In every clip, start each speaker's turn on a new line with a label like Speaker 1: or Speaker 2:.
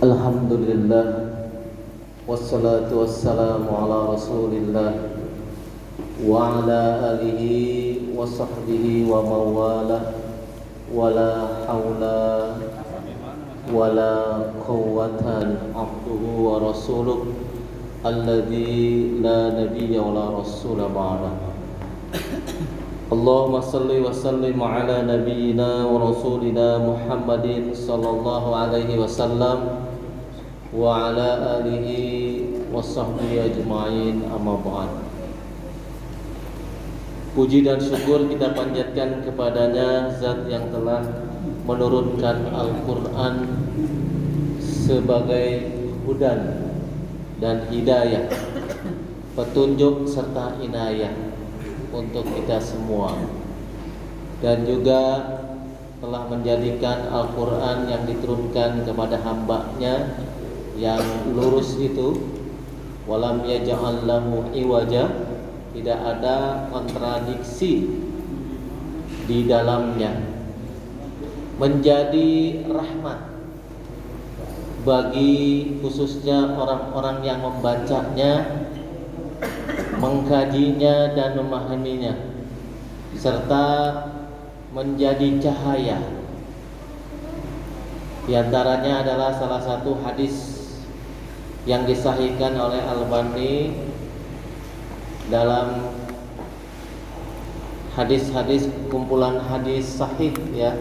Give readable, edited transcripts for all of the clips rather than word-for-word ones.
Speaker 1: Alhamdulillah, wassalatu wassalamu ala rasulillah wa ala alihi wa sahbihi wa mawalah, wala hawla wala quwwata abduhu wa rasuluh alladzi la nabiyya wala rasula ba'dah. Allahumma salli wa sallim ala nabiyyina wa rasulina Muhammadin sallallahu alaihi wasallam wa ala alihi wa sahbihi ajma'in, amma ba'd. Puji dan syukur kita panjatkan kepadanya, Zat yang telah menurunkan Al-Quran sebagai hudan dan hidayah, petunjuk serta inayah untuk kita semua, dan juga telah menjadikan Al-Quran yang diturunkan kepada hamba-Nya yang lurus itu, walam yaj'al lahu iwaja, tidak ada kontradiksi di dalamnya, menjadi rahmat bagi khususnya orang-orang yang membacanya, mengkajinya dan memahaminya, serta menjadi cahaya. Di antaranya adalah salah satu hadis yang disahihkan oleh Al-Albani dalam hadis-hadis, kumpulan hadis sahih ya.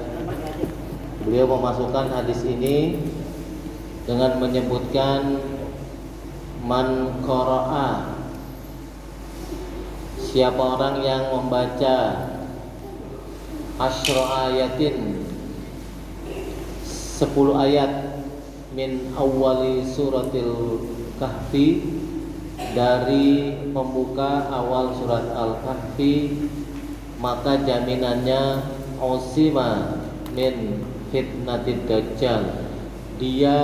Speaker 1: Beliau memasukkan hadis ini dengan menyebutkan man qara'a, siapa orang yang membaca asyra ayatin, 10 ayat min awali suratil kahfi, dari pembuka awal surat Al-Kahfi, maka jaminannya usima min fitnatid dajjal, dia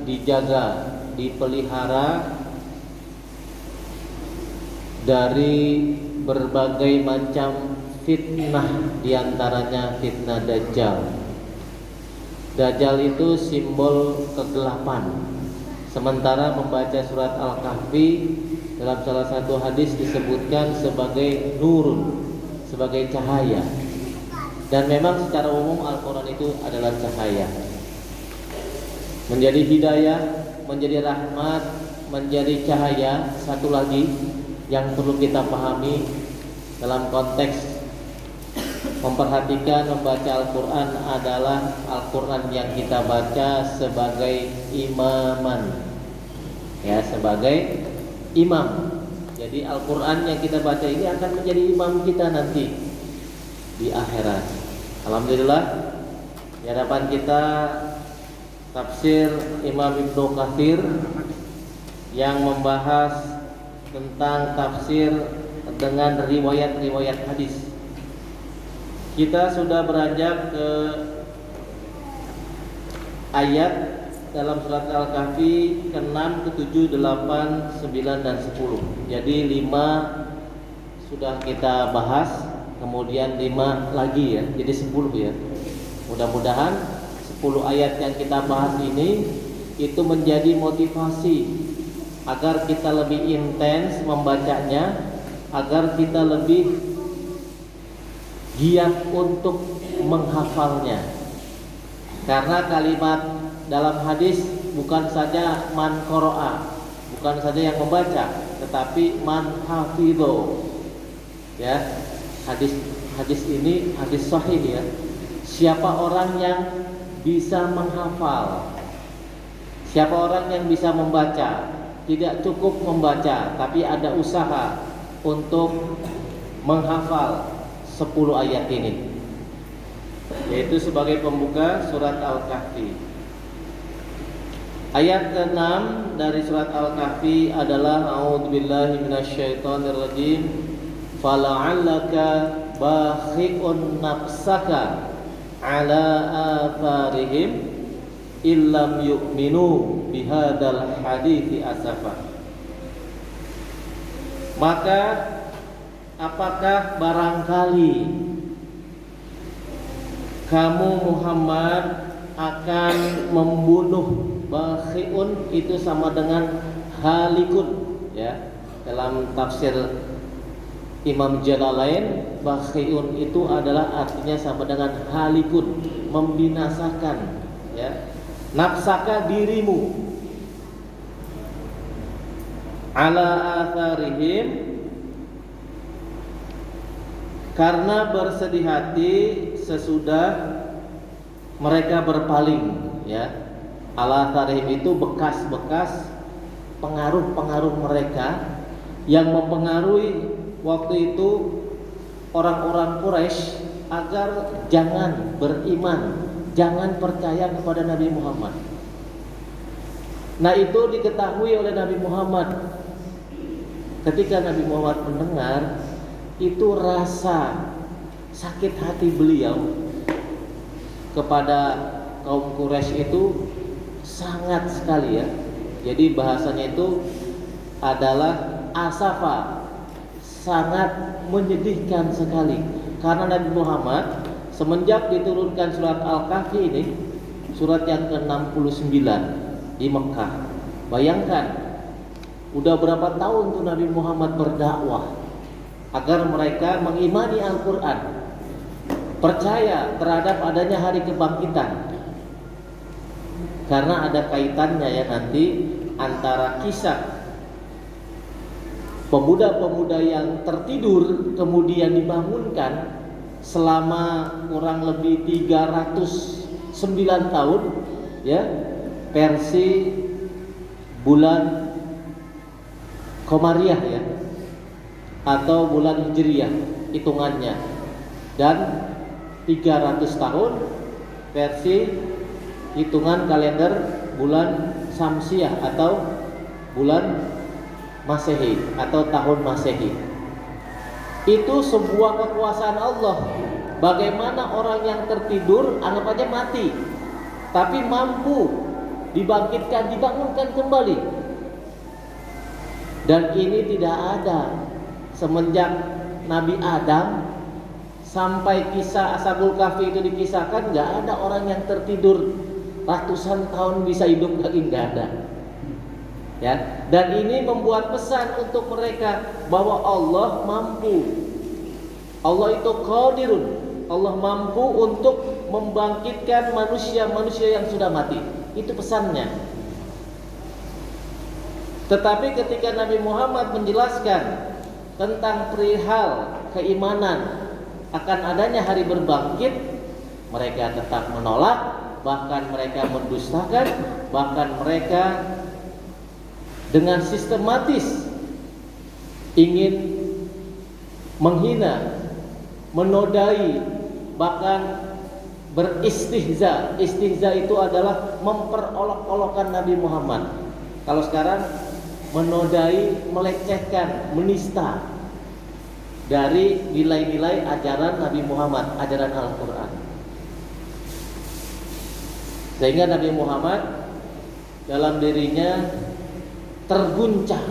Speaker 1: dijaga, dipelihara dari berbagai macam fitnah, diantaranya fitnah Dajjal. Dajjal itu simbol kegelapan. Sementara membaca surat Al-Kahfi dalam salah satu hadis disebutkan sebagai nurun, sebagai cahaya. Dan memang secara umum Al-Quran itu adalah cahaya, menjadi hidayah, menjadi rahmat, menjadi cahaya. Satu lagi yang perlu kita pahami dalam konteks memperhatikan membaca Al-Quran adalah Al-Quran yang kita baca sebagai imaman, ya, sebagai imam. Jadi Al-Quran yang kita baca ini akan menjadi imam kita nanti di akhirat. Alhamdulillah, di hadapan kita tafsir Imam Ibnu Katsir yang membahas tentang tafsir dengan riwayat-riwayat hadis. Kita sudah beranjak ke ayat dalam surat Al-Kahfi ke-6, ke-7, 8, 9 dan 10. Jadi 5 sudah kita bahas, kemudian 5 lagi ya. Jadi 10 ya. Mudah-mudahan 10 ayat yang kita bahas ini itu menjadi motivasi agar kita lebih intens membacanya, agar kita lebih giat untuk menghafalnya. Karena kalimat dalam hadis bukan saja man qara'a, bukan saja yang membaca, tetapi man hafidho. Ya, hadis ini hadis sahih ya. Siapa orang yang bisa menghafal, siapa orang yang bisa membaca, tidak cukup membaca, tapi ada usaha untuk menghafal 10 ayat ini, yaitu sebagai pembuka surat Al-Kahfi. Ayat ke-6 dari surat Al-Kahfi adalah a'udzubillahi minasyaitonirrajim, fala'allaka bakhi'un nafsaka ala atharihim illam yu'minu bihadal hadithi asafa. Maka apakah barangkali kamu Muhammad akan membunuh. Bakhiun itu sama dengan halikun, ya. Dalam tafsir Imam Jalalain, bakhiun itu adalah artinya sama dengan halikun, membinasakan, ya. Nafsaka dirimu, ala atharihim, karena bersedih hati sesudah mereka berpaling, ya. Ala atharihim itu bekas-bekas pengaruh-pengaruh mereka yang mempengaruhi waktu itu orang-orang Quraisy agar jangan beriman, jangan percaya kepada Nabi Muhammad. Nah, itu diketahui oleh Nabi Muhammad. Ketika Nabi Muhammad mendengar, itu rasa sakit hati beliau kepada kaum Quraisy itu sangat sekali, ya. Jadi bahasanya itu adalah asafa, sangat menyedihkan sekali. Karena Nabi Muhammad semenjak diturunkan surat Al-Kahfi ini, surat yang ke-69 di Mekah. Bayangkan, udah berapa tahun tuh Nabi Muhammad berdakwah agar mereka mengimani Al-Quran, percaya terhadap adanya hari kebangkitan. Karena ada kaitannya, ya, nanti antara kisah pemuda-pemuda yang tertidur kemudian dibangunkan selama kurang lebih 309 tahun, ya, versi bulan Komariah, ya, atau bulan Hijriyah hitungannya, dan 300 tahun versi hitungan kalender bulan Samsiah atau bulan Masehi atau tahun Masehi. Itu sebuah kekuasaan Allah. Bagaimana orang yang tertidur anggap aja mati, tapi mampu dibangkitkan, dibangunkan kembali. Dan ini tidak ada semenjak Nabi Adam sampai kisah Ashabul Kahfi itu dikisahkan, nggak ada orang yang tertidur ratusan tahun bisa hidup lagi, nggak ada, ya. Dan ini membuat pesan untuk mereka bahwa Allah mampu, Allah itu qadirun, Allah mampu untuk membangkitkan manusia-manusia yang sudah mati. Itu pesannya. Tetapi ketika Nabi Muhammad menjelaskan tentang perihal keimanan akan adanya hari berbangkit, mereka tetap menolak, bahkan mereka mendustakan, bahkan mereka dengan sistematis ingin menghina, menodai, bahkan beristihza. Istihza itu adalah memperolok-olokkan Nabi Muhammad. Kalau sekarang menodai, melecehkan, menista dari nilai-nilai ajaran Nabi Muhammad, ajaran Al-Quran. Sehingga Nabi Muhammad dalam dirinya terguncang.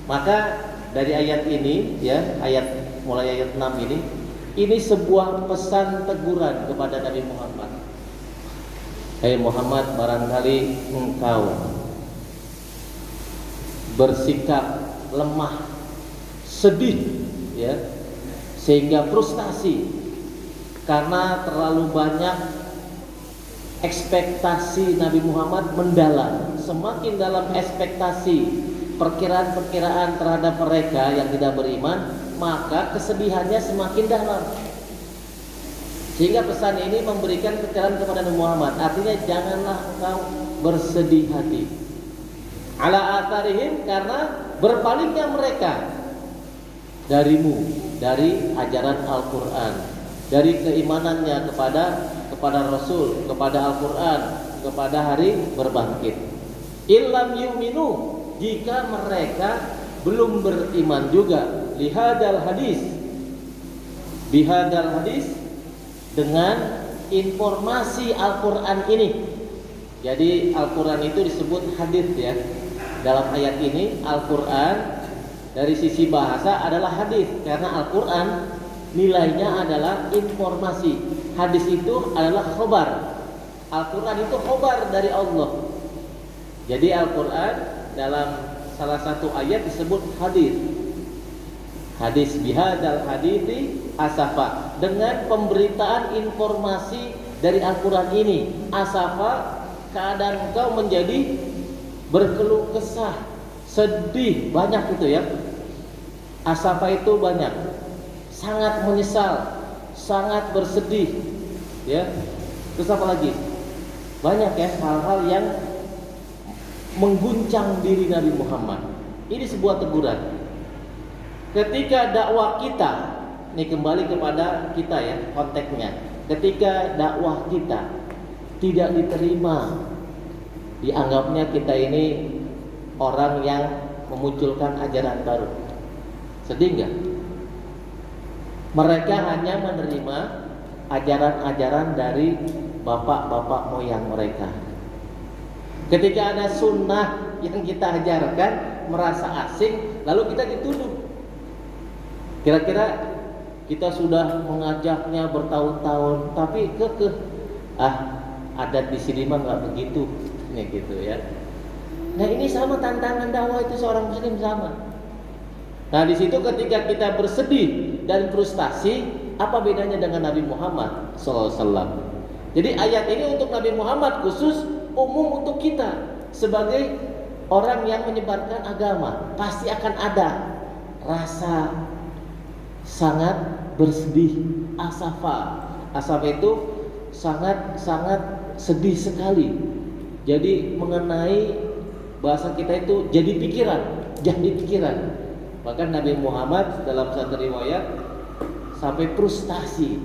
Speaker 1: Maka dari ayat ini, ya, mulai ayat 6 ini sebuah pesan teguran kepada Nabi Muhammad. Hai Muhammad, barangkali engkau bersikap lemah, sedih, ya, sehingga frustasi karena terlalu banyak ekspektasi Nabi Muhammad mendalam. Semakin dalam ekspektasi, perkiraan-perkiraan terhadap mereka yang tidak beriman, maka kesedihannya semakin dalam. Sehingga pesan ini memberikan pencerahan kepada Nabi Muhammad. Artinya janganlah engkau bersedih hati. Ala atharihim, karena berpalingnya mereka darimu, dari ajaran Al-Quran, dari keimanannya kepada Rasul, kepada Al-Quran, kepada hari berbangkit. Illam yu'minu, jika mereka belum beriman juga, bihadal hadis, dengan informasi Al-Quran ini. Jadi Al-Quran itu disebut hadis, ya. Dalam ayat ini Al-Quran dari sisi bahasa adalah hadis, karena Al-Quran nilainya adalah informasi. Hadis itu adalah khobar. Al-Quran itu khobar dari Allah. Jadi Al-Quran dalam salah satu ayat disebut hadis bihadal hadithi asafa, dengan pemberitaan informasi dari Al-Quran ini. Asafa, keadaan engkau menjadi berkeluh kesah, sedih, banyak itu ya. Asafa itu banyak, sangat menyesal, sangat bersedih, ya. Terus apa lagi? Banyak ya hal-hal yang mengguncang diri Nabi Muhammad. Ini sebuah teguran. Ketika dakwah kita, ini kembali kepada kita ya konteksnya. Ketika dakwah kita tidak diterima, dianggapnya kita ini orang yang memunculkan ajaran baru. Sedih nggak? Mereka hanya menerima ajaran-ajaran dari bapak-bapak moyang mereka. Ketika ada sunnah yang kita ajarkan merasa asing, lalu kita dituduh. Kira-kira kita sudah mengajaknya bertahun-tahun, tapi kekeh, adat di sini mah nggak begitu, nih gitu ya. Nah ini sama tantangan dakwah itu seorang muslim sama. Nah di situ ketika kita bersedih dan frustasi, apa bedanya dengan Nabi Muhammad SAW? Jadi ayat ini untuk Nabi Muhammad khusus, umum untuk kita sebagai orang yang menyebarkan agama. Pasti akan ada rasa sangat bersedih, asafa. Asafa itu sangat sedih sekali. Jadi mengenai bahasa kita itu jadi pikiran. Bahkan Nabi Muhammad dalam satu riwayat sampai frustasi,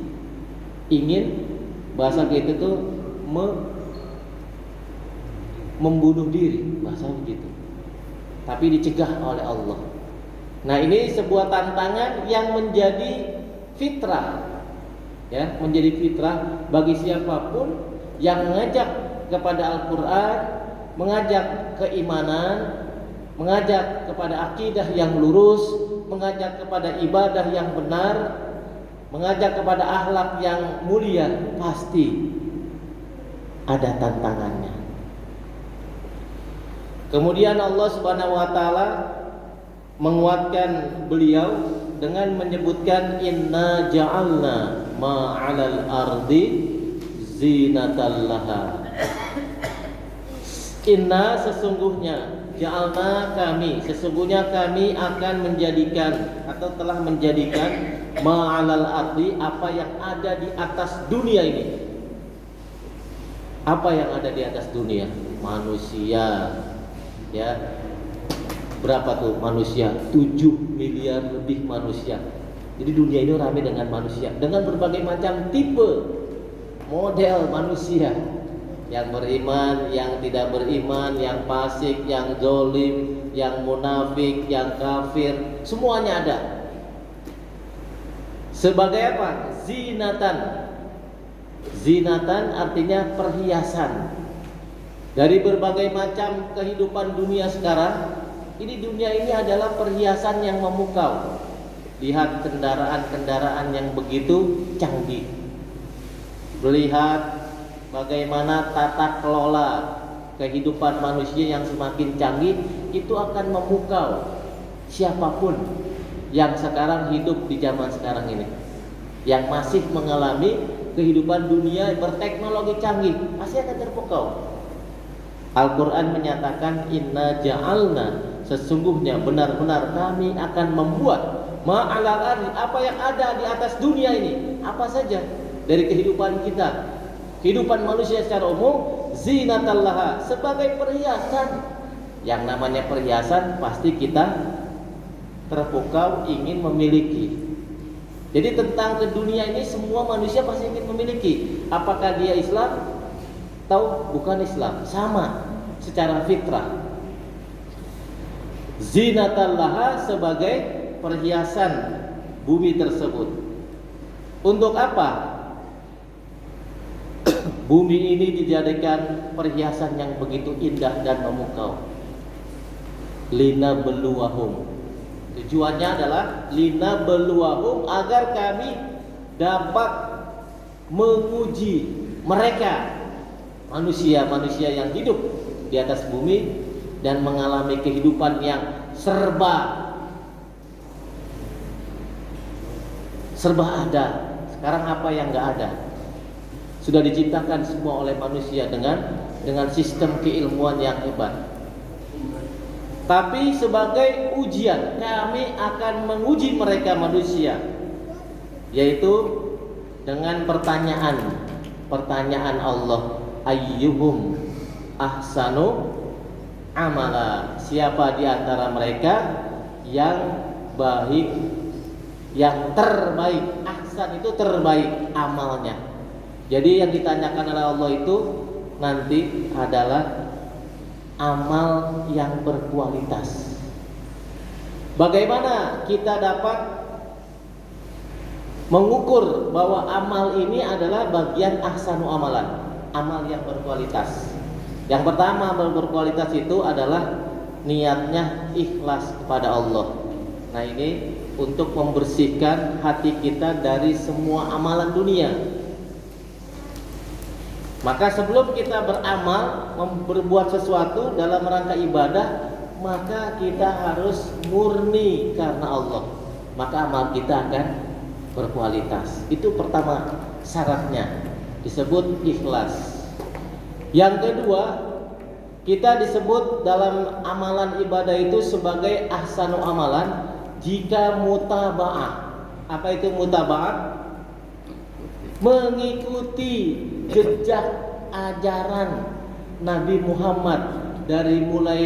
Speaker 1: ingin bahasa kita itu membunuh diri, bahasa begitu. Tapi dicegah oleh Allah. Nah, ini sebuah tantangan yang menjadi fitrah. Ya, menjadi fitrah bagi siapapun yang mengajak kepada Al-Qur'an, mengajak keimanan, mengajak kepada akidah yang lurus, mengajak kepada ibadah yang benar, mengajak kepada akhlak yang mulia, pasti ada tantangannya. Kemudian Allah Subhanahu wa taala menguatkan beliau dengan menyebutkan inna ja'alna ma'alal ardi zinatan laha. Inna sesungguhnya, ja'alna kami, sesungguhnya kami akan menjadikan atau telah menjadikan ma'alal ardi, apa yang ada di atas dunia ini. Apa yang ada di atas dunia? Manusia. Ya. Berapa tuh manusia? 7 miliar lebih manusia. Jadi dunia ini ramai dengan manusia, dengan berbagai macam tipe model manusia. Yang beriman, yang tidak beriman, yang fasik, yang zalim, yang munafik, yang kafir, semuanya ada. Sebagai apa? Zinatan. Zinatan artinya perhiasan. Dari berbagai macam kehidupan dunia sekarang, ini dunia ini adalah perhiasan yang memukau. Lihat kendaraan-kendaraan yang begitu canggih. Melihat bagaimana tata kelola kehidupan manusia yang semakin canggih, itu akan memukau siapapun yang sekarang hidup di zaman sekarang ini, yang masih mengalami kehidupan dunia berteknologi canggih, pasti akan terpukau. Al-Quran menyatakan inna ja'alna, sesungguhnya benar-benar kami akan membuat ma'alal ardi, apa yang ada di atas dunia ini, apa saja dari kehidupan kita, kehidupan manusia secara umum, zinatallaha, sebagai perhiasan. Yang namanya perhiasan pasti kita terpukau ingin memiliki. Jadi tentang ke dunia ini semua manusia pasti ingin memiliki. Apakah dia Islam atau bukan Islam, sama secara fitrah. Zinatallaha sebagai perhiasan bumi tersebut. Untuk apa? Bumi ini dijadikan perhiasan yang begitu indah dan memukau. Lina beluahum. Tujuannya adalah lina beluahum, agar kami dapat menguji mereka. manusia-manusia yang hidup di atas bumi dan mengalami kehidupan yang serba ada. Sekarang apa yang nggak ada? Sudah diciptakan semua oleh manusia dengan sistem keilmuan yang hebat. Tapi sebagai ujian, kami akan menguji mereka manusia, yaitu dengan pertanyaan Allah, ayyuhum ahsanu amala, siapa di antara mereka yang baik, yang terbaik. Ahsan itu terbaik amalnya. Jadi yang ditanyakan oleh Allah itu nanti adalah amal yang berkualitas. Bagaimana kita dapat mengukur bahwa amal ini adalah bagian ahsanu amalan, amal yang berkualitas? Yang pertama, amal berkualitas itu adalah niatnya ikhlas kepada Allah. Nah, ini untuk membersihkan hati kita dari semua amalan dunia. Maka sebelum kita beramal, berbuat sesuatu dalam rangka ibadah, maka kita harus murni karena Allah. Maka amal kita akan berkualitas. Itu pertama syaratnya, disebut ikhlas. Yang kedua, kita disebut dalam amalan ibadah itu sebagai ahsanu amalan jika mutaba'ah. Apa itu mutaba'ah? Mengikuti jejak ajaran Nabi Muhammad dari mulai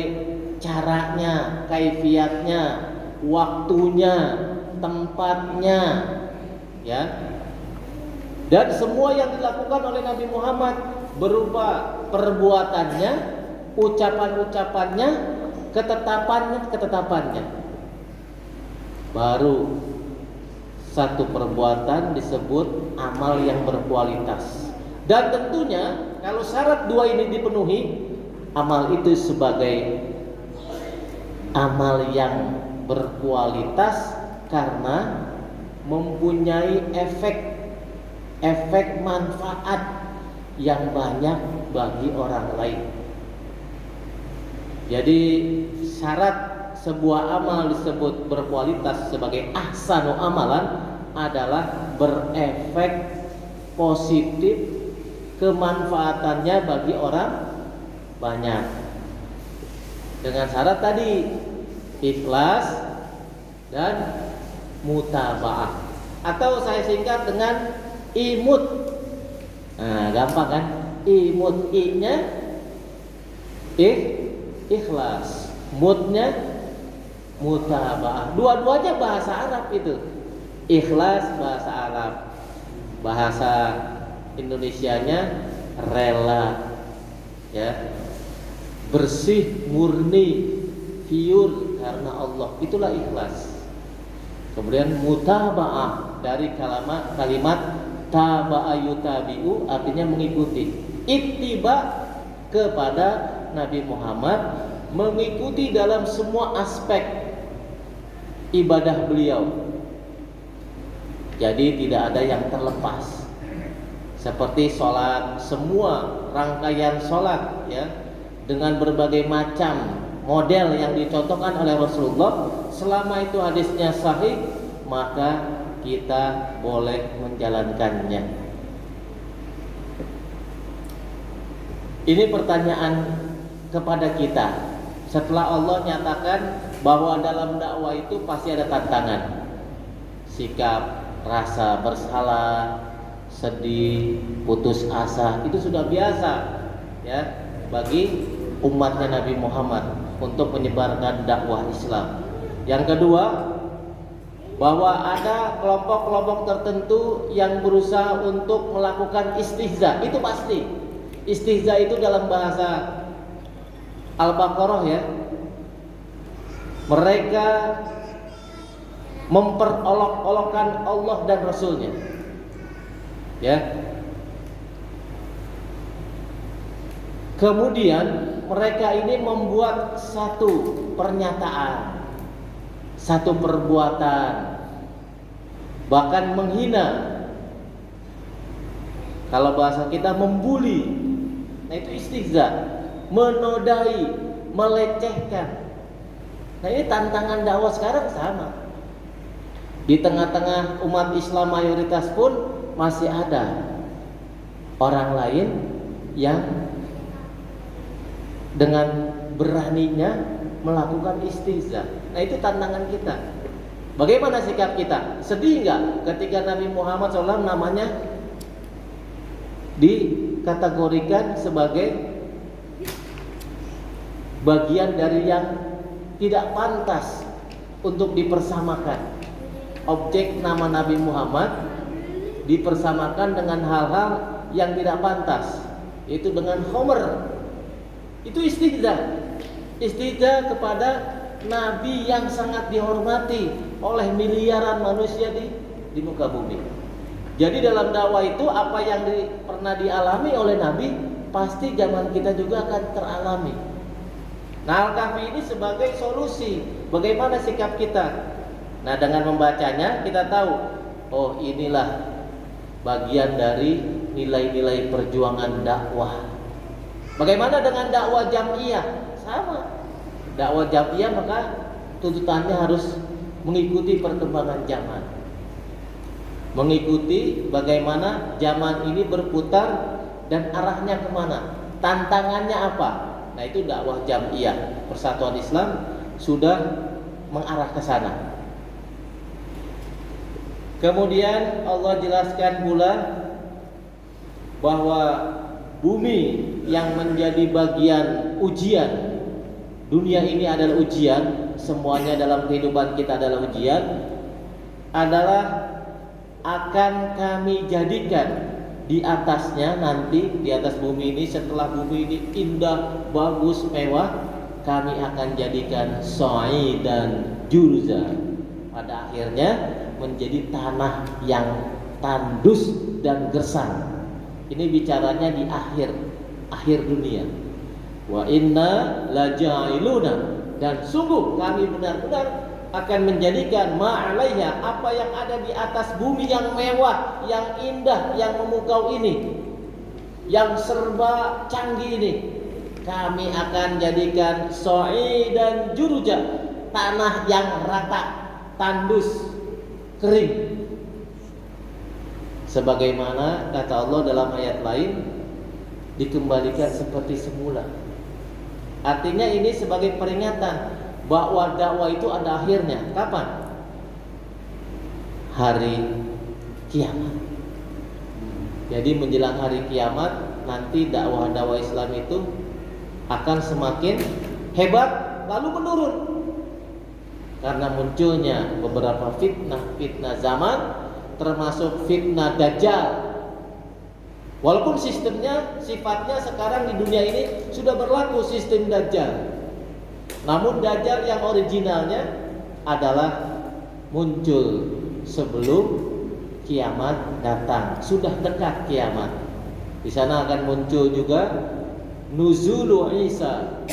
Speaker 1: caranya, kaifiatnya, waktunya, tempatnya, ya. Dan semua yang dilakukan oleh Nabi Muhammad berupa perbuatannya, ucapan-ucapannya, ketetapannya. Baru satu perbuatan disebut amal yang berkualitas. Dan tentunya kalau syarat dua ini dipenuhi, amal itu sebagai amal yang berkualitas karena mempunyai efek manfaat yang banyak bagi orang lain. Jadi syarat sebuah amal disebut berkualitas sebagai ahsanu amalan adalah berefek positif, kemanfaatannya bagi orang banyak. Dengan syarat tadi ikhlas dan mutaba'ah, atau saya singkat dengan imut. Nah, gampang kan? Imut, i-nya ikhlas, mutnya mutaba'ah. Dua-duanya bahasa Arab itu. Ikhlas bahasa Arab, bahasa Indonesianya rela, ya, bersih, murni, pure karena Allah. Itulah ikhlas. Kemudian mutaba'ah dari kalimat taba'a yutabi'u, artinya mengikuti. Ittiba kepada Nabi Muhammad, mengikuti dalam semua aspek ibadah beliau. Jadi tidak ada yang terlepas. Seperti sholat, semua rangkaian sholat, ya, dengan berbagai macam model yang dicontohkan oleh Rasulullah, selama itu hadisnya sahih, maka kita boleh menjalankannya. Ini pertanyaan kepada kita. Setelah Allah nyatakan bahwa dalam dakwah itu pasti ada tantangan, sikap, rasa bersalah, sedih, putus asa, itu sudah biasa, ya, bagi umatnya Nabi Muhammad untuk menyebarkan dakwah Islam. Yang kedua, bahwa ada kelompok-kelompok tertentu yang berusaha untuk melakukan istihza. Itu pasti. Istihza itu dalam bahasa Al-Baqarah, ya, mereka memperolok-olokkan Allah dan Rasulnya, ya. Kemudian mereka ini membuat satu pernyataan, satu perbuatan, bahkan menghina. Kalau bahasa kita membuli. Nah, itu istihza, menodai, melecehkan. Nah, ini tantangan dakwah sekarang sama. Di tengah-tengah umat Islam mayoritas pun masih ada orang lain yang dengan beraninya melakukan istihza. Nah, itu tantangan kita. Bagaimana sikap kita? Sedih nggak ketika Nabi Muhammad SAW namanya dikategorikan sebagai bagian dari yang tidak pantas untuk dipersamakan? Objek nama Nabi Muhammad dipersamakan dengan hal-hal yang tidak pantas, yaitu dengan Homer. Itu istihza. Istihza kepada Nabi yang sangat dihormati oleh miliaran manusia di muka bumi. Jadi dalam dakwah itu apa yang pernah dialami oleh Nabi, pasti zaman kita juga akan teralami. Nah, Al-Kahfi ini sebagai solusi. Bagaimana sikap kita? Nah, dengan membacanya kita tahu, oh inilah bagian dari nilai-nilai perjuangan dakwah. Bagaimana dengan dakwah jam'iyah? Sama. Dakwah jam'iyah maka tuntutannya harus mengikuti perkembangan zaman. Mengikuti bagaimana zaman ini berputar dan arahnya kemana. Tantangannya apa? Nah, itu dakwah jam'iyah. Persatuan Islam sudah mengarah ke sana. Kemudian Allah jelaskan pula bahwa bumi yang menjadi bagian ujian, dunia ini adalah ujian, semuanya dalam kehidupan kita adalah ujian, adalah akan kami jadikan di atasnya nanti, di atas bumi ini, setelah bumi ini indah, bagus, mewah, kami akan jadikan sa'idan jurza. Pada akhirnya menjadi tanah yang tandus dan gersang. Ini bicaranya di akhir dunia. Wa inna laja'iluna, dan sungguh kami benar-benar akan menjadikan ma'alaiha, apa yang ada di atas bumi yang mewah, yang indah, yang memukau ini, yang serba canggih ini, kami akan jadikan sa'idan jurja, tanah yang rata, tandus, kering. Sebagaimana kata Allah dalam ayat lain, dikembalikan seperti semula. Artinya ini sebagai peringatan bahwa dakwah itu ada akhirnya. Kapan? Hari kiamat. Jadi menjelang hari kiamat nanti dakwah-dakwah Islam itu akan semakin hebat lalu menurun. Karena munculnya beberapa fitnah zaman, termasuk fitnah Dajjal. Walaupun sistemnya, sifatnya sekarang di dunia ini sudah berlaku sistem Dajjal, namun Dajjal yang originalnya adalah muncul sebelum kiamat datang. Sudah dekat kiamat. Di sana akan muncul juga nuzulu Isa,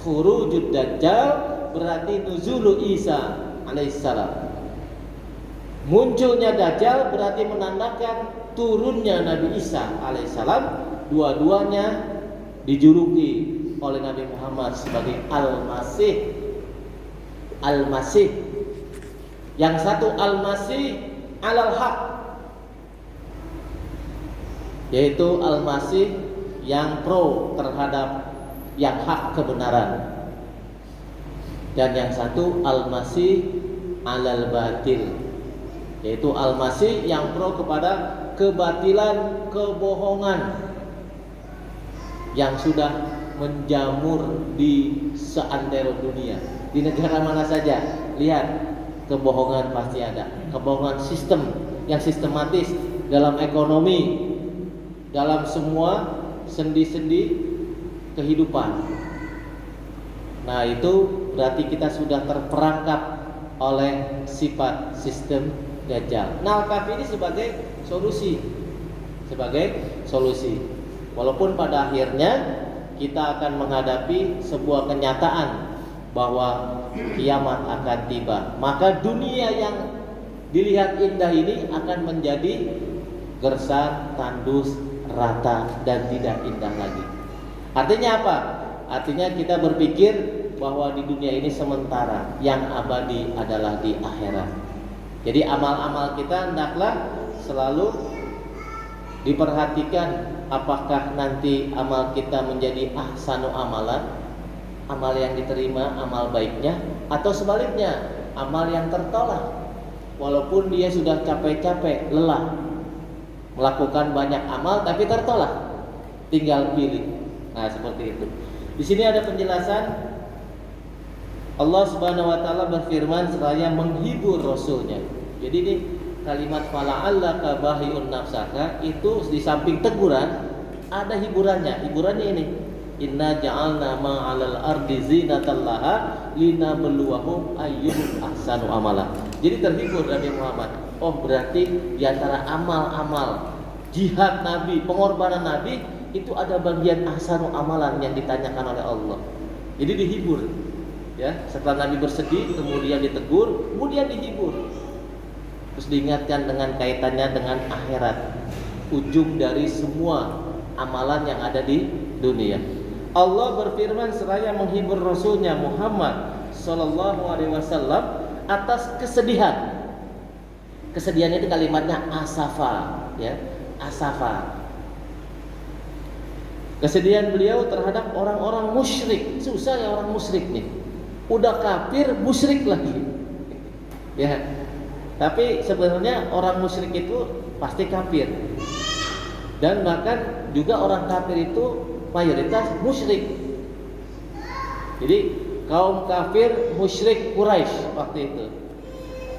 Speaker 1: khurujud Dajjal, berarti nuzulu Isa alaihissalam. Munculnya Dajjal berarti menandakan turunnya Nabi Isa alaihissalam. Dua-duanya dijuluki oleh Nabi Muhammad sebagai Al-Masih. Al-Masih. Yang satu Al-Masih alal haq, yaitu Al-Masih yang pro terhadap yang hak, kebenaran. Dan yang satu Al-Masih alal batil, yaitu Al-Masih yang pro kepada kebatilan, kebohongan yang sudah menjamur di seantero dunia. Di negara mana saja, lihat, kebohongan pasti ada. Kebohongan sistem yang sistematis dalam ekonomi, dalam semua sendi-sendi kehidupan. Nah, itu berarti kita sudah terperangkap oleh sifat sistem Dajjal. Nah, Al-Kahfi ini sebagai solusi. Walaupun pada akhirnya kita akan menghadapi sebuah kenyataan bahwa kiamat akan tiba. Maka dunia yang dilihat indah ini akan menjadi gersang, tandus, rata, dan tidak indah lagi. Artinya apa? Artinya kita berpikir bahwa di dunia ini sementara, yang abadi adalah di akhirat. Jadi amal-amal kita hendaklah selalu diperhatikan, apakah nanti amal kita menjadi ahsanu amalan, amal yang diterima, amal baiknya, atau sebaliknya, amal yang tertolak. Walaupun dia sudah capek-capek, lelah melakukan banyak amal tapi tertolak, tinggal pilih. Nah, seperti itu. Di sini ada penjelasan Allah Subhanahu wa taala berfirman seraya menghibur rasulnya. Jadi ini kalimat fala'allaka bahi'un nafsaka itu di samping teguran ada hiburannya. Hiburannya ini, inna ja'alna ma'alal ardi zinatan laha linabluwahum ayyuhum ahsanu amala. Jadi terhibur Nabi Muhammad. Oh, berarti di antara amal-amal jihad Nabi, pengorbanan Nabi itu ada bagian ahsanu amalan yang ditanyakan oleh Allah. Jadi dihibur. Ya, setelah Nabi bersedih, kemudian ditegur, kemudian dihibur. Terus diingatkan dengan kaitannya dengan akhirat, ujung dari semua amalan yang ada di dunia. Allah berfirman seraya menghibur Rasulnya Muhammad Sallallahu Alaihi Wasallam atas kesedihan. Kesedihannya itu kalimatnya asafa, ya, asafa. Kesedihan beliau terhadap orang-orang musyrik. Susah ya orang musyrik nih. Udah kafir, musyrik lagi. Ya. Tapi sebenarnya orang musyrik itu pasti kafir. Dan bahkan juga orang kafir itu mayoritas musyrik. Jadi kaum kafir musyrik Quraisy waktu itu.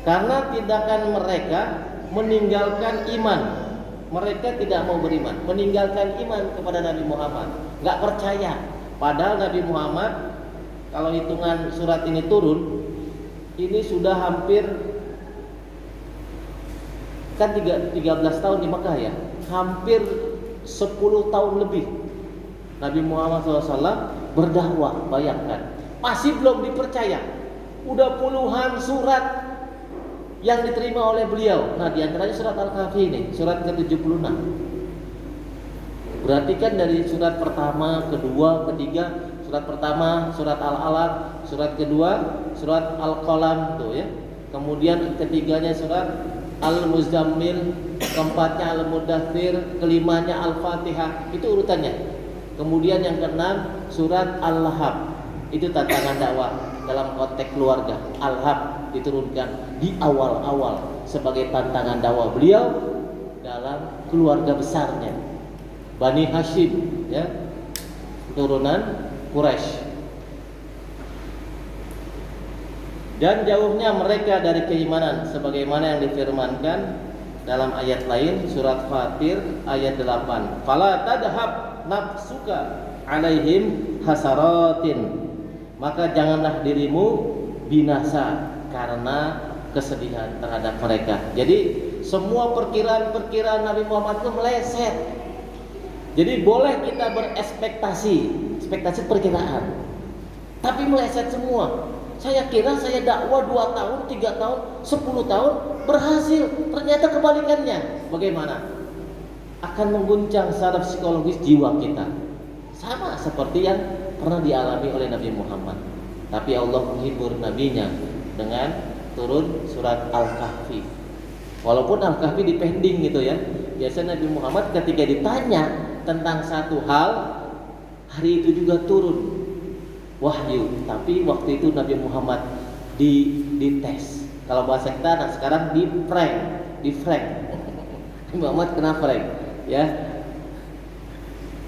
Speaker 1: Karena tindakan mereka meninggalkan iman. Mereka tidak mau beriman, meninggalkan iman kepada Nabi Muhammad, nggak percaya. Padahal Nabi Muhammad, kalau hitungan surat ini turun, ini sudah hampir kan 13 tahun di Mekah ya, hampir 10 tahun lebih Nabi Muhammad SAW berdakwah. Bayangkan, masih belum dipercaya, udah puluhan surat yang diterima oleh beliau. Nah, diantaranya surat Al-Kahfi ini, surat ke-76. Berarti kan dari surat pertama, kedua, ketiga. Surat pertama surat Al-Alaq, surat kedua surat Al-Qalam tuh ya. Kemudian ketiganya surat Al-Muzammil, keempatnya Al-Mudaththir, kelimanya Al-Fatihah. Itu urutannya. Kemudian yang keenam surat Al-Lahab. Itu tantangan dakwah dalam konteks keluarga. Al-Lahab diturunkan di awal-awal sebagai tantangan dakwah beliau dalam keluarga besarnya, Bani Hashim, ya, turunan Quraisy. Dan jauhnya mereka dari keimanan sebagaimana yang difirmankan dalam ayat lain surat Fatir ayat 8. Fala tadhab nafsuka alaihim hasaratin. Maka janganlah dirimu binasa karena kesedihan terhadap mereka. Jadi semua perkiraan Nabi Muhammad itu meleset. Jadi boleh kita berekspektasi, ekspektasi perkiraan, tapi meleset semua. Saya kira saya dakwah 2 tahun, 3 tahun, 10 tahun berhasil. Ternyata kebalikannya. Bagaimana? Akan mengguncang secara psikologis jiwa kita. Sama seperti yang pernah dialami oleh Nabi Muhammad. Tapi Allah menghibur nabinya dengan turun surat Al-Kahfi. Walaupun Al-Kahfi dipending gitu ya. Biasanya Nabi Muhammad ketika ditanya tentang satu hal, hari itu juga turun wahyu. Tapi waktu itu Nabi Muhammad dites. Kalau bahasa kita nah sekarang di prank. Nabi Muhammad kena prank, ya.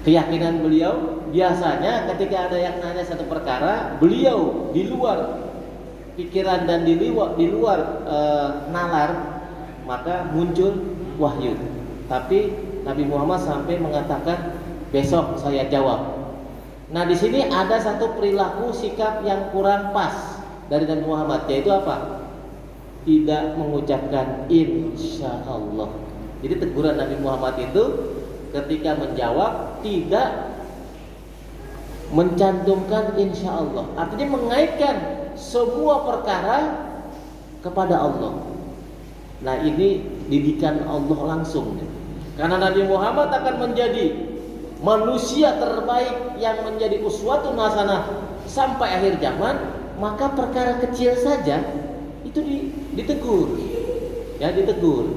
Speaker 1: Keyakinan beliau biasanya ketika ada yang nanya satu perkara, beliau di luar pikiran dan di luar nalar, maka muncul wahyu. Tapi Nabi Muhammad sampai mengatakan besok saya jawab. Nah, di sini ada satu perilaku sikap yang kurang pas dari Nabi Muhammad, yaitu apa? Tidak mengucapkan insya Allah. Jadi teguran Nabi Muhammad itu ketika menjawab tidak mencantumkan insya Allah. Artinya mengaitkan semua perkara kepada Allah. Nah, ini didikan Allah langsung. Karena Nabi Muhammad akan menjadi manusia terbaik yang menjadi uswatun hasanah sampai akhir zaman, maka perkara kecil saja itu ditegur. Ya, ditegur.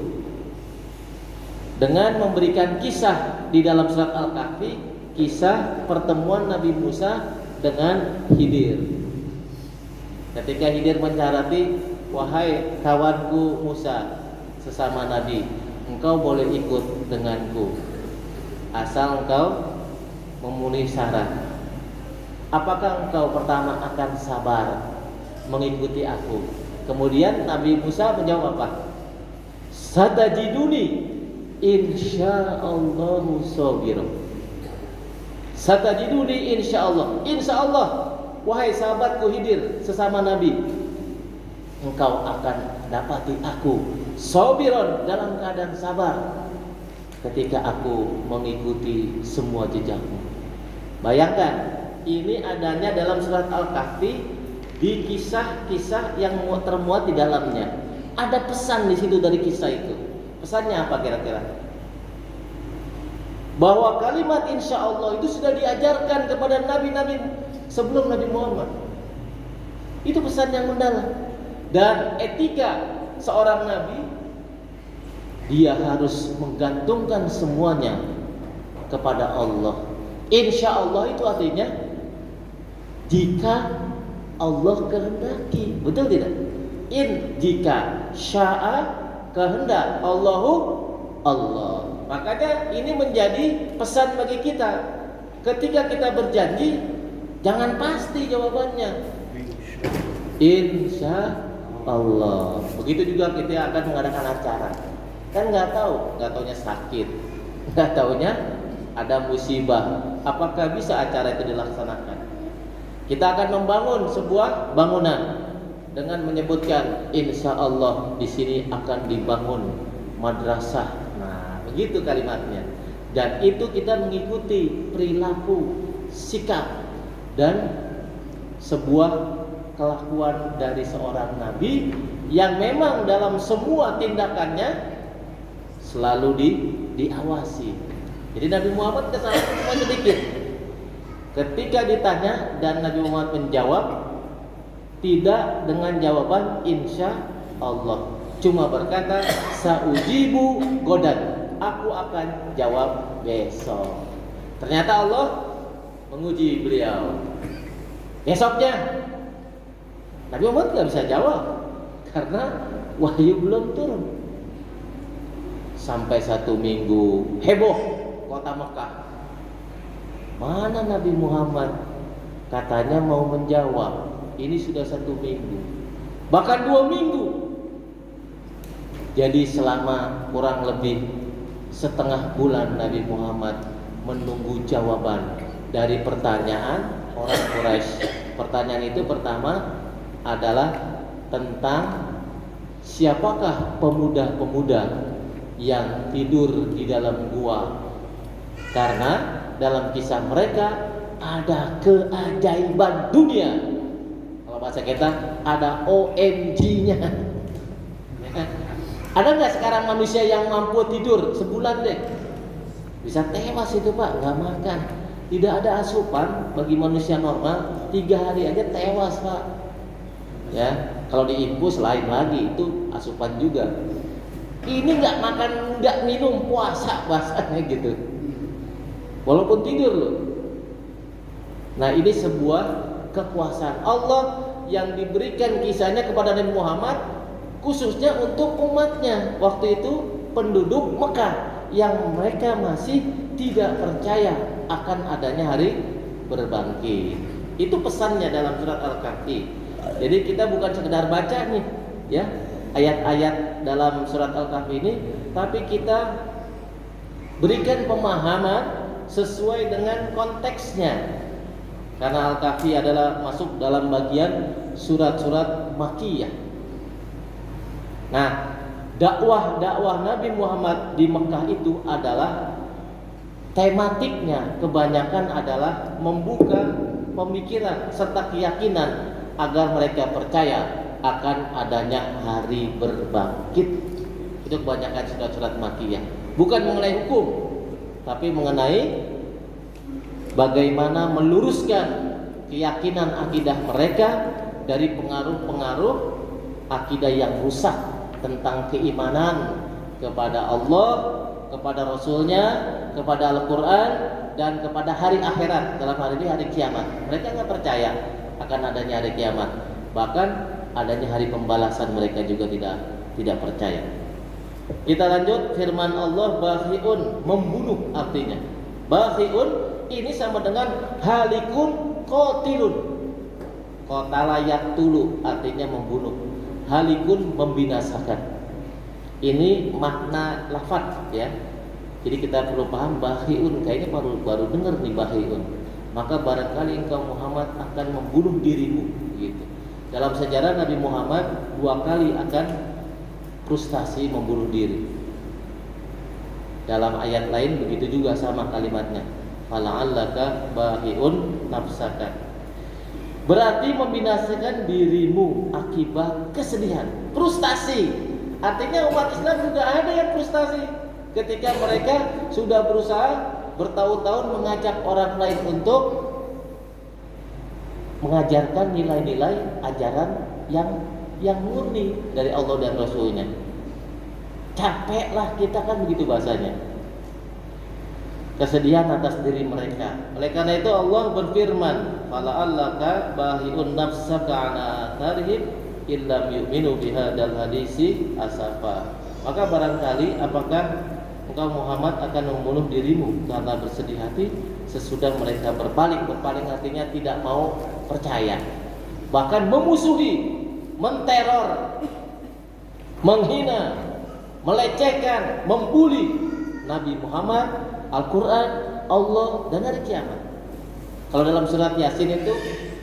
Speaker 1: Dengan memberikan kisah di dalam surat Al-Kahfi, kisah pertemuan Nabi Musa dengan Khidir. Ketika Khidir mencarati, wahai kawanku Musa, sesama Nabi, engkau boleh ikut denganku, asal engkau memenuhi syarat. Apakah engkau pertama akan sabar mengikuti aku? Kemudian Nabi Musa menjawab apa? Satajiduni insyaallahu sabira. Satajiduni insyaallah. Insyaallah, wahai sahabatku Khidir, sesama Nabi, engkau akan dapati aku sabiron, dalam keadaan sabar ketika aku mengikuti semua jejakmu. Bayangkan, ini adanya dalam surat Al-Kahfi, di kisah-kisah yang termuat di dalamnya. Ada pesan di situ dari kisah itu. Pesannya apa kira-kira? Bahwa kalimat insya Allah itu sudah diajarkan kepada nabi-nabi sebelum Nabi Muhammad. Itu pesan yang mendalam. Dan etika seorang nabi, dia harus menggantungkan semuanya kepada Allah. Insya Allah itu artinya jika Allah kehendaki, betul tidak? Jika sya'a, kehendak, Allahu Allah. Makanya ini menjadi pesan bagi kita. Ketika kita berjanji, jangan pasti jawabannya. Insya Allah. Begitu juga kita akan mengadakan acara. Kan nggak taunya sakit, nggak taunya ada musibah. Apakah bisa acara itu dilaksanakan? Kita akan membangun sebuah bangunan dengan menyebutkan insya Allah di sini akan dibangun madrasah. Nah, begitu kalimatnya. Dan itu kita mengikuti perilaku, sikap, dan sebuah kelakuan dari seorang nabi yang memang dalam semua tindakannya selalu diawasi. Jadi Nabi Muhammad kesalahan cuma sedikit. Ketika ditanya dan Nabi Muhammad menjawab, tidak dengan jawaban insya Allah, cuma berkata saujibu godan, aku akan jawab besok. Ternyata Allah menguji beliau. Besoknya Nabi Muhammad gak bisa jawab karena wahyu belum turun. Sampai 1 minggu heboh kota Mekah. Mana Nabi Muhammad? Katanya mau menjawab. Ini sudah 1 minggu, bahkan 2 minggu. Jadi selama kurang lebih setengah bulan Nabi Muhammad menunggu jawaban dari pertanyaan orang Quraisy. Pertanyaan itu pertama adalah tentang siapakah pemuda-pemuda yang tidur di dalam gua, karena dalam kisah mereka ada keajaiban dunia. Kalau bahasa kita ada OMG-nya. Ada nggak sekarang manusia yang mampu tidur sebulan deh? Bisa tewas itu Pak, nggak makan. Tidak ada asupan bagi manusia normal, 3 hari aja tewas Pak. Ya, kalau diinfus lain lagi, itu asupan juga. Ini nggak makan, nggak minum, puasa bahasanya gitu. Walaupun tidur loh. Nah, ini sebuah kekuasaan Allah yang diberikan kisahnya kepada Nabi Muhammad, khususnya untuk umatnya. Waktu itu penduduk Mekah yang mereka masih tidak percaya akan adanya hari berbangkit. Itu pesannya dalam surat Al-Kahfi. Jadi kita bukan sekedar baca nih, ya, ayat-ayat dalam surat Al-Kahfi ini, tapi kita berikan pemahaman sesuai dengan konteksnya. Karena Al-Kahfi adalah masuk dalam bagian surat-surat Makkiyah. Nah, dakwah Nabi Muhammad di Mekah itu adalah tematiknya kebanyakan adalah membuka pemikiran serta keyakinan agar mereka percaya akan adanya hari berbangkit. Itu kebanyakan surat-surat Makkiyah. Bukan mengenai hukum, tapi mengenai bagaimana meluruskan keyakinan akidah mereka dari pengaruh-pengaruh akidah yang rusak tentang keimanan kepada Allah, kepada Rasulnya, kepada Al-Quran, dan kepada hari akhirat. Dalam hari ini hari kiamat, mereka nggak percaya akan adanya hari kiamat. Bahkan adanya hari pembalasan mereka juga tidak percaya. Kita lanjut, firman Allah bahiun, membunuh artinya. Bahiun ini sama dengan halikun qatilun. Qatala yaqtulu artinya membunuh. Halikun membinasakan. Ini makna lafaz ya. Jadi kita perlu paham bahiun, kayaknya baru dengar nih bahiun. Maka barangkali engkau Muhammad akan membunuh dirimu gitu. Dalam sejarah Nabi Muhammad 2 kali akan frustasi membunuh diri. Dalam ayat lain begitu juga sama kalimatnya. Fala'allaka bahiun nafsaka. Berarti membinasakan dirimu akibat kesedihan, frustasi. Artinya umat Islam juga ada yang frustasi ketika mereka sudah berusaha bertahun-tahun mengajak orang lain untuk mengajarkan nilai-nilai ajaran yang murni dari Allah dan Rasulnya. Capeklah kita kan begitu bahasanya. Kesedihan atas diri mereka. Oleh karena itu Allah berfirman, "Fala'allaka bahi'un nafsaka 'ala atharihim illam yu'minu bihadzal hadisi asafa." Maka barangkali apakah engkau Muhammad akan membunuh dirimu karena bersedih hati sesudah mereka berpaling. Berpaling artinya tidak mau percaya, bahkan memusuhi, menteror, menghina, melecehkan, membuli Nabi Muhammad, Al-Quran, Allah, dan hari kiamat. Kalau dalam surat Yasin itu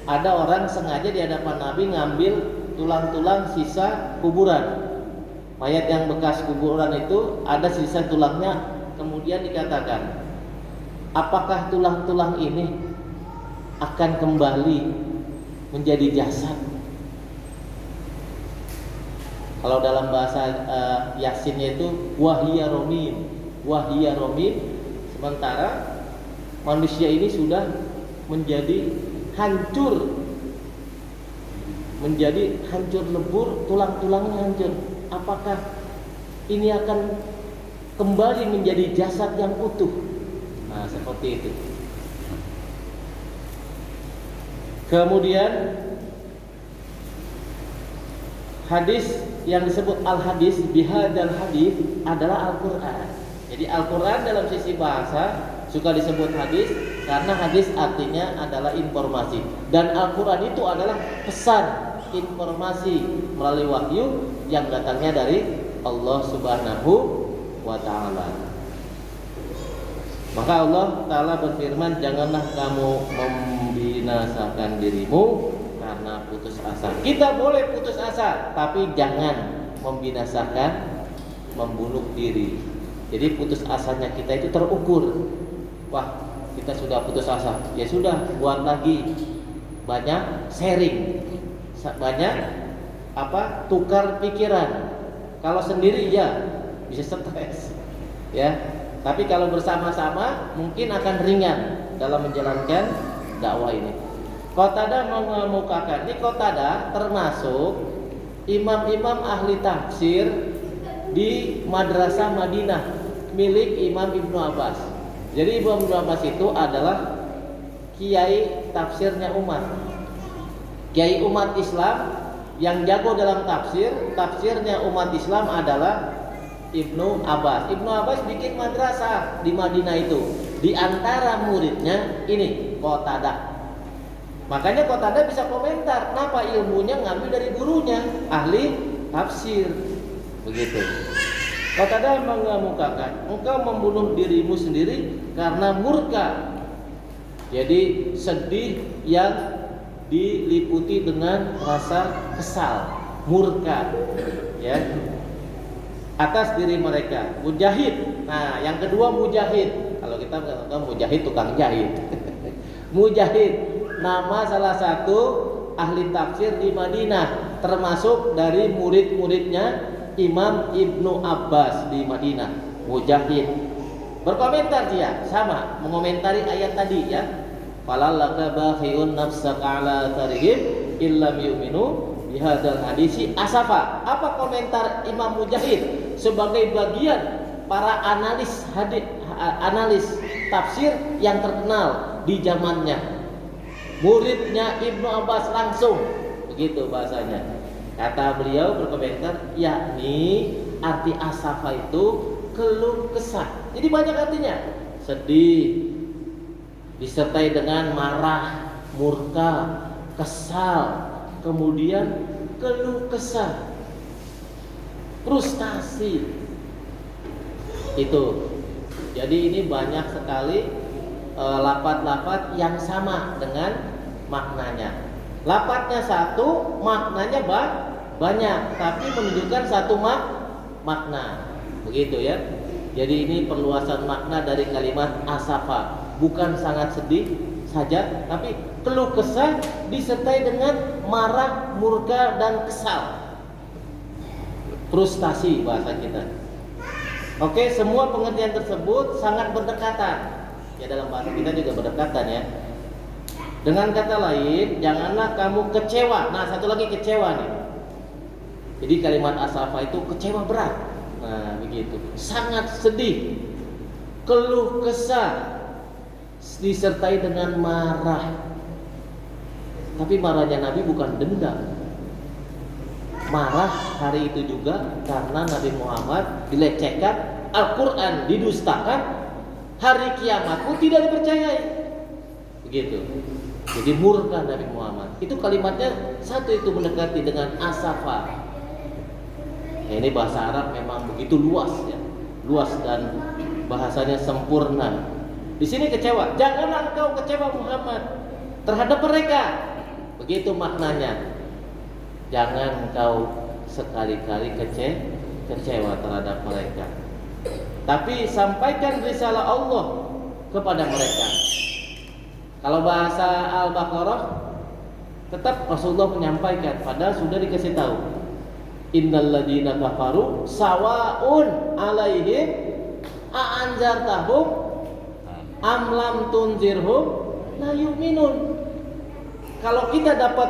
Speaker 1: ada orang sengaja di hadapan Nabi ngambil tulang-tulang sisa kuburan. Mayat yang bekas kuburan itu ada sisa tulangnya, kemudian dikatakan, apakah tulang-tulang ini akan kembali menjadi jasad? Kalau dalam bahasa Yasinnya itu wahiyya romim, sementara manusia ini sudah menjadi hancur lebur, tulang-tulangnya hancur. Apakah ini akan kembali menjadi jasad yang utuh? Nah, seperti itu. Kemudian hadis yang disebut al-hadis bihadzal hadis adalah Al-Qur'an. Jadi Al-Qur'an dalam sisi bahasa suka disebut hadis karena hadis artinya adalah informasi, dan Al-Qur'an itu adalah pesan, informasi melalui wahyu yang datangnya dari Allah Subhanahu wa ta'ala. Maka Allah Ta'ala berfirman, janganlah kamu membinasakan dirimu karena putus asa. Kita boleh putus asa, tapi jangan membinasakan, membunuh diri. Jadi putus asanya kita itu terukur. Wah, kita sudah putus asa, ya sudah, buat lagi banyak sharing, banyak tukar pikiran. Kalau sendiri ya bisa stres, ya. Tapi kalau bersama-sama mungkin akan ringan dalam menjalankan dakwah ini. Qatadah mengemukakan, ini Qatadah termasuk imam-imam ahli tafsir di Madrasah Madinah milik Imam Ibnu Abbas. Jadi Imam Ibnu Abbas itu adalah kiai tafsirnya umat. Kiai umat Islam yang jago dalam tafsirnya umat Islam adalah Ibnu Abbas. Ibnu Abbas bikin madrasah di Madinah itu. Di antara muridnya ini Qatadah. Makanya Qatadah bisa komentar, kenapa ilmunya ngambil dari gurunya, ahli tafsir. Begitu. Qatadah mengemukakan, engkau membunuh dirimu sendiri karena murka. Jadi sedih yang diliputi dengan rasa kesal, murka, ya, atas diri mereka. Mujahid. Nah, yang kedua mujahid. Kalau kita mengatakan mujahid tukang jahit. Mujahid, nama salah satu ahli tafsir di Madinah, termasuk dari murid-muridnya Imam Ibnu Abbas di Madinah. Mujahid berkomentar, dia sama mengomentari ayat tadi, ya. Falalaka bakhi'un nafsaka ala tarihim illam yu'minu bihadzal hadisi asafa. Apa komentar Imam Mujahid sebagai bagian para analis tafsir yang terkenal di zamannya, muridnya Ibnu Abbas langsung, begitu bahasanya. Kata beliau berkomentar, yakni arti asafa itu keluh kesah. Jadi banyak artinya, sedih disertai dengan marah, murka, kesal, kemudian keluh kesah, frustasi. Itu. Jadi ini banyak sekali lafaz-lafaz yang sama dengan maknanya. Lafaznya satu, maknanya banyak, tapi menunjukkan satu makna. Begitu ya. Jadi ini perluasan makna dari kalimat asafa. Bukan sangat sedih saja, tapi keluh kesah disertai dengan marah, murka, dan kesal. Frustasi bahasa kita. Oke, semua pengertian tersebut sangat berdekatan. Ya, dalam bahasa kita juga berdekatan ya. Dengan kata lain, janganlah kamu kecewa. Nah, satu lagi kecewa nih. Jadi kalimat asafa itu kecewa berat. Nah, begitu. Sangat sedih, keluh kesah, disertai dengan marah. Tapi marahnya Nabi bukan dendam. Marah hari itu juga karena Nabi Muhammad dilecehkan, Al-Quran didustakan, hari kiamat pun tidak dipercayai. Begitu. Jadi murka Nabi Muhammad. Itu kalimatnya satu, itu mendekati dengan asafa. Nah, ini bahasa Arab memang begitu luas ya, luas dan bahasanya sempurna. Di sini kecewa. Janganlah engkau kecewa Muhammad terhadap mereka. Begitu maknanya. Jangan engkau sekali-kali kecewa terhadap mereka. Tapi sampaikan risalah Allah kepada mereka. Kalau bahasa Al-Baqarah tetap Rasulullah menyampaikan, padahal sudah dikasih tahu. Innal ladzina kafaru sawaun alaihim a'anzartahum am lam tunzirhum la yu'minun. Kalau kita dapat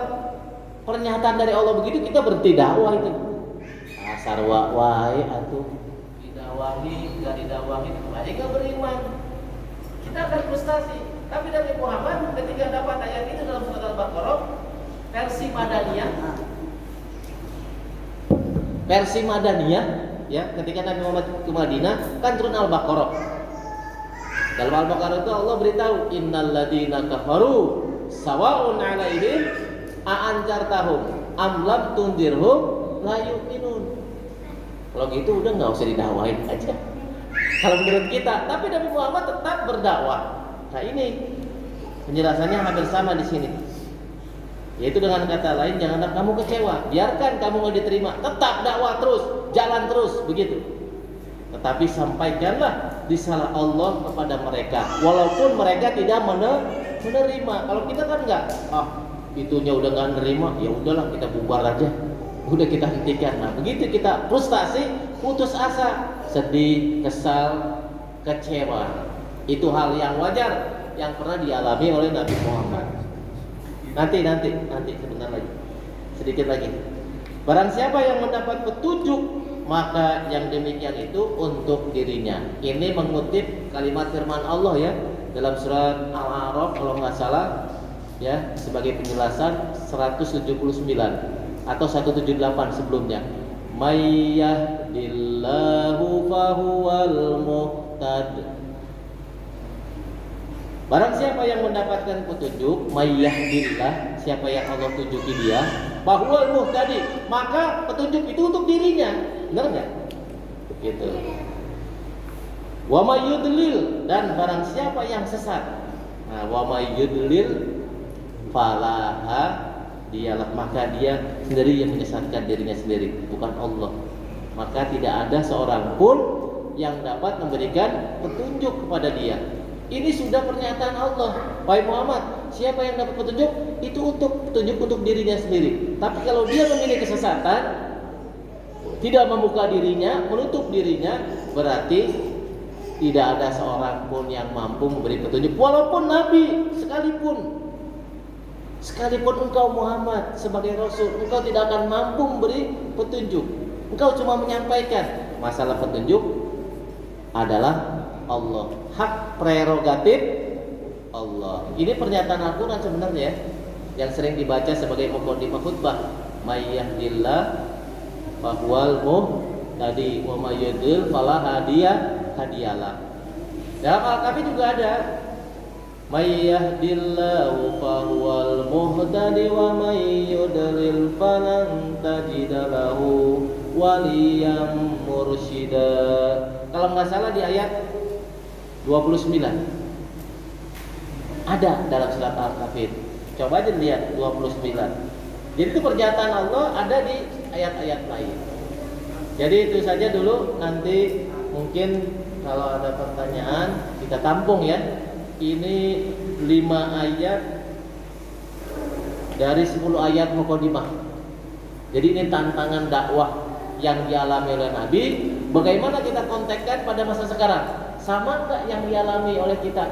Speaker 1: pernyataan dari Allah begitu, kita berhenti dakwah itu. Asar wae atuh didakwahi, enggak didakwahi, mereka beriman. Kita akan frustasi. Tapi Nabi Muhammad ketika dapat ayat itu dalam surat Al-Baqarah versi Madaniyah ya, ketika Nabi Muhammad ke Madinah kan turun Al-Baqarah. Dalam Al-Baqarah itu Allah beritahu, innal ladzina kafaru sawaun 'alaihim a'anzartahum am lam tunzirhum la yu'minun. Kalau gitu udah enggak usah didakwain aja. Kalau menurut kita, tapi Nabi Muhammad tetap berdakwah. Nah, ini penjelasannya hampir sama di sini. Yaitu dengan kata lain, janganlah kamu kecewa. Biarkan kamu nggak diterima, tetap dakwah terus, jalan terus, begitu. Tetapi sampaikanlah risalah Allah kepada mereka, walaupun mereka tidak menerima. Kalau kita kan enggak, itunya udah nggak menerima, ya udahlah kita bubar aja, udah kita hentikan. Nah, begitu kita frustasi, putus asa, sedih, kesal, kecewa. Itu hal yang wajar yang pernah dialami oleh Nabi Muhammad. Nanti sebentar lagi, sedikit lagi. Barang siapa yang mendapat petunjuk, maka yang demikian itu untuk dirinya. Ini mengutip kalimat firman Allah ya, dalam surat Al-A'raf kalau nggak salah ya, sebagai penjelasan 179 atau 178 sebelumnya. May yahdillahu fahuwal muhtad. Barang siapa yang mendapatkan petunjuk, mayyahdillah, siapa yang Allah tunjuki dia, bahwa muhtadi, maka petunjuk itu untuk dirinya. Benar enggak? Begitu. Wa may yudlil, dan barang siapa yang sesat. Nah, wa may yudlil falaha, dialah, maka dia sendiri yang menyesatkan dirinya sendiri, bukan Allah. Maka tidak ada seorang pun yang dapat memberikan petunjuk kepada dia. Ini sudah pernyataan Allah. Wahai Muhammad, siapa yang dapat petunjuk, itu untuk petunjuk untuk dirinya sendiri. Tapi kalau dia memilih kesesatan, tidak membuka dirinya, menutup dirinya, berarti Tidak ada seorang pun yang mampu memberi petunjuk, walaupun Nabi sekalipun engkau Muhammad sebagai Rasul, engkau tidak akan mampu memberi petunjuk. Engkau cuma menyampaikan. Masalah petunjuk adalah Allah, hak prerogatif Allah. Ini pernyataan Al-Quran sebenarnya yang sering dibaca sebagai mukadimah khutbah. May yahdillah fahuwal muhtadi wa may yudlil fala hadiyalah. Dalam Al-Kahfi juga ada may yahdillahu fahuwal muhtadi wa may yudlil falan tajida lahu waliyam mursyida. Kalau nggak salah di ayat 29 ada dalam surat Al-Kahfi. Coba aja lihat 29. Jadi itu pernyataan Allah ada di ayat-ayat lain. Jadi itu saja dulu, nanti mungkin kalau ada pertanyaan kita tampung ya. Ini 5 ayat dari 10 ayat mukadimah. Jadi ini tantangan dakwah yang dialami oleh Nabi. Bagaimana kita kontekkan pada masa sekarang? Sama enggak yang dialami oleh kita?